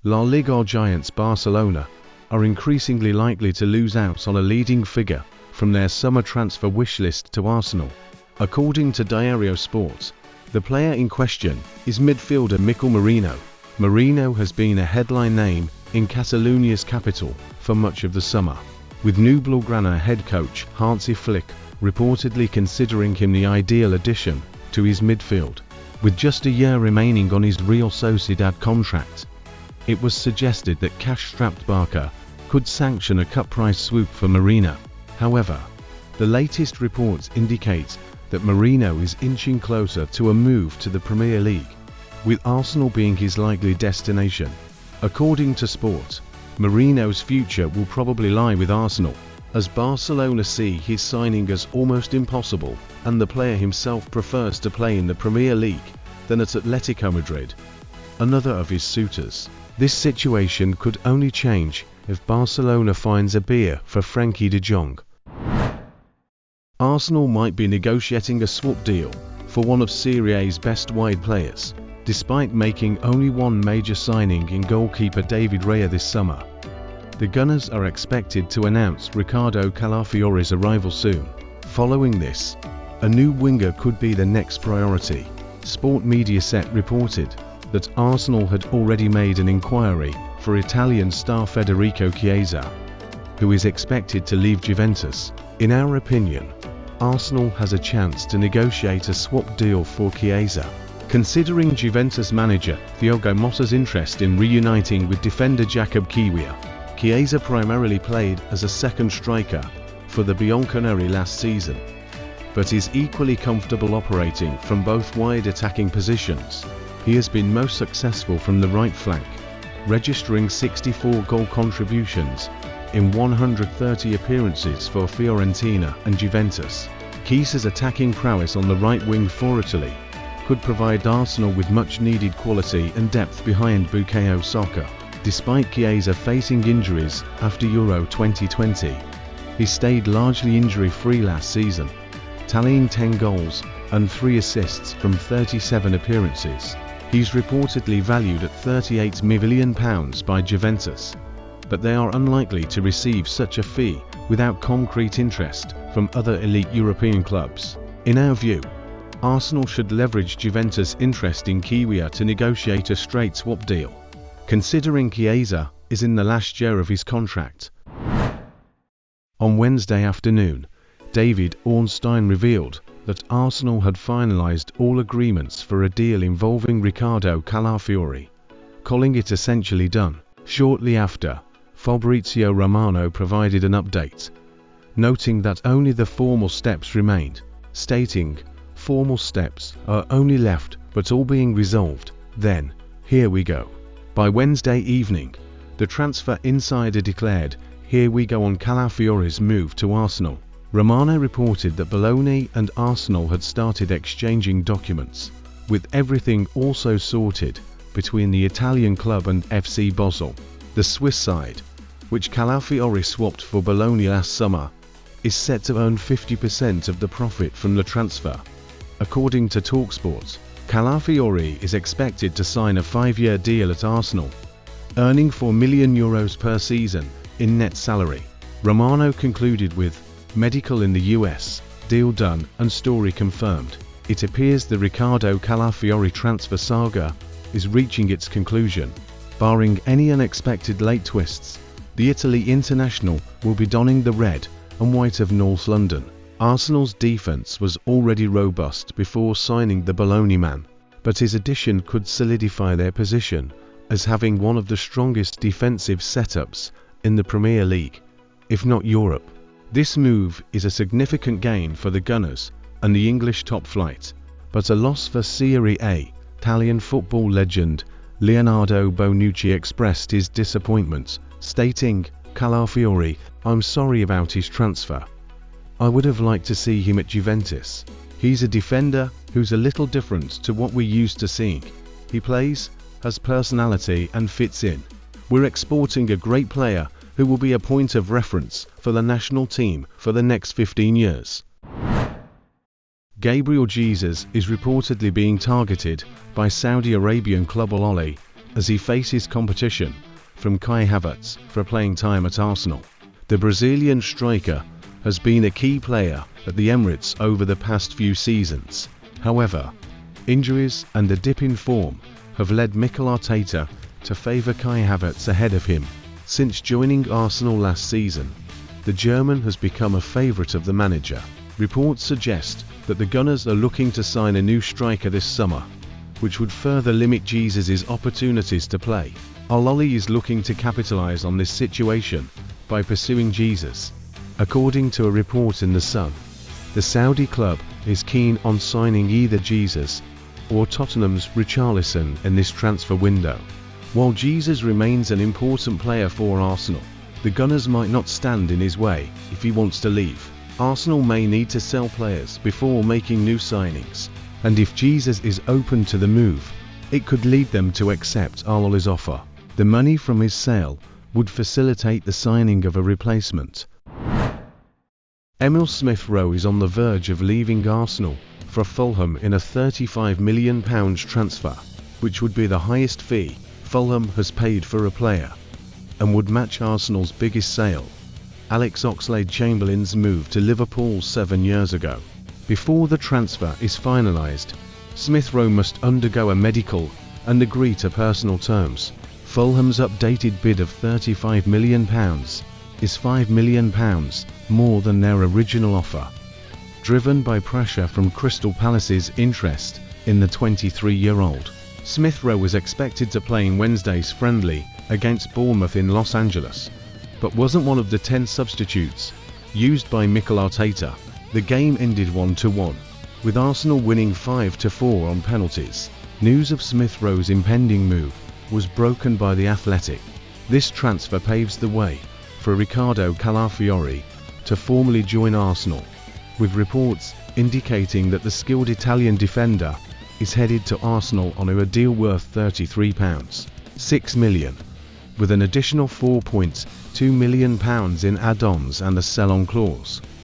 La Liga giants Barcelona are increasingly likely to lose out on a leading figure from their summer transfer wish list to Arsenal. According to Diario Sports, the player in question is midfielder Mikel Merino. Merino has been a headline name in Catalonia's capital for much of the summer, with new Blaugrana head coach Hansi Flick reportedly considering him the ideal addition to his midfield. With just a year remaining on his Real Sociedad contract, it was suggested that cash-strapped Barca could sanction a cut-price swoop for Merino. However, the latest reports indicate that Merino is inching closer to a move to the Premier League, with Arsenal being his likely destination. According to Sport, Merino's future will probably lie with Arsenal, as Barcelona see his signing as almost impossible, and the player himself prefers to play in the Premier League than at Atletico Madrid, another of his suitors. This situation could only change if Barcelona finds a beer for Frenkie de Jong. Arsenal might be negotiating a swap deal for one of Serie A's best wide players, despite making only one major signing in goalkeeper David Raya this summer. The Gunners are expected to announce Ricardo Calafiori's arrival soon. Following this, a new winger could be the next priority. Sport Mediaset reported that Arsenal had already made an inquiry for Italian star Federico Chiesa, who is expected to leave Juventus. In our opinion, Arsenal has a chance to negotiate a swap deal for Chiesa, considering Juventus manager Thiago Motta's interest in reuniting with defender Jakub Kiwior. Chiesa primarily played as a second striker for the Bianconeri last season, but is equally comfortable operating from both wide attacking positions. He has been most successful from the right flank, registering 64 goal contributions in 130 appearances for Fiorentina and Juventus. Chiesa's attacking prowess on the right wing for Italy could provide Arsenal with much needed quality and depth behind Bukayo Saka. Despite Chiesa facing injuries after Euro 2020, he stayed largely injury-free last season, tallying 10 goals and 3 assists from 37 appearances. He's reportedly valued at £38 million by Juventus, but they are unlikely to receive such a fee without concrete interest from other elite European clubs. In our view, Arsenal should leverage Juventus' interest in Kiwior to negotiate a straight swap deal, considering Chiesa is in the last year of his contract. On Wednesday afternoon, David Ornstein revealed that Arsenal had finalised all agreements for a deal involving Ricardo Calafiori, calling it essentially done. Shortly after, Fabrizio Romano provided an update, noting that only the formal steps remained, stating, "Formal steps are only left, but all being resolved, then, here we go." By Wednesday evening, the Transfer Insider declared, "Here we go" on Calafiori's move to Arsenal. Romano reported that Bologna and Arsenal had started exchanging documents, with everything also sorted between the Italian club and FC Basel. The Swiss side, which Calafiori swapped for Bologna last summer, is set to earn 50% of the profit from the transfer. According to TalkSport, Calafiori is expected to sign a 5-year deal at Arsenal, earning €4 million per season in net salary. Romano concluded with, "Medical in the US, deal done and story confirmed." It appears the Ricardo Calafiori transfer saga is reaching its conclusion. Barring any unexpected late twists, the Italy international will be donning the red and white of North London. Arsenal's defence was already robust before signing the Bologna man, but his addition could solidify their position as having one of the strongest defensive setups in the Premier League, if not Europe. This move is a significant gain for the Gunners and the English top flight, but a loss for Serie A. Italian football legend Leonardo Bonucci expressed his disappointment, stating, "Calafiori, I'm sorry about his transfer. I would have liked to see him at Juventus. He's a defender who's a little different to what we're used to seeing. He plays, has personality and fits in. We're exporting a great player who will be a point of reference for the national team for the next 15 years. Gabriel Jesus is reportedly being targeted by Saudi Arabian club Al Ahly as he faces competition from Kai Havertz for playing time at Arsenal. The Brazilian striker has been a key player at the Emirates over the past few seasons. However, injuries and a dip in form have led Mikel Arteta to favour Kai Havertz ahead of him. Since joining Arsenal last season, the German has become a favourite of the manager. Reports suggest that the Gunners are looking to sign a new striker this summer, which would further limit Jesus' opportunities to play. Al-Ahly is looking to capitalise on this situation by pursuing Jesus. According to a report in The Sun, the Saudi club is keen on signing either Jesus or Tottenham's Richarlison in this transfer window. While Jesus remains an important player for Arsenal, the Gunners might not stand in his way if he wants to leave. Arsenal may need to sell players before making new signings, and if Jesus is open to the move, it could lead them to accept Al-Ahly's offer. The money from his sale would facilitate the signing of a replacement. Emile Smith-Rowe is on the verge of leaving Arsenal for Fulham in a £35 million transfer, which would be the highest fee Fulham has paid for a player, and would match Arsenal's biggest sale, Alex Oxlade-Chamberlain's move to Liverpool 7 years ago. Before the transfer is finalised, Smith-Rowe must undergo a medical and agree to personal terms. Fulham's updated bid of £35 million is £5 million more than their original offer, driven by pressure from Crystal Palace's interest in the 23-year-old. Smith-Rowe was expected to play in Wednesday's friendly against Bournemouth in Los Angeles, but wasn't one of the 10 substitutes used by Mikel Arteta. The game ended 1-1, with Arsenal winning 5-4 on penalties. News of Smith-Rowe's impending move was broken by The Athletic. This transfer paves the way for Riccardo Calafiori to formally join Arsenal, with reports indicating that the skilled Italian defender is headed to Arsenal on a deal worth £33.6 million, with an additional £4.2 million in add-ons and a sell-on clause.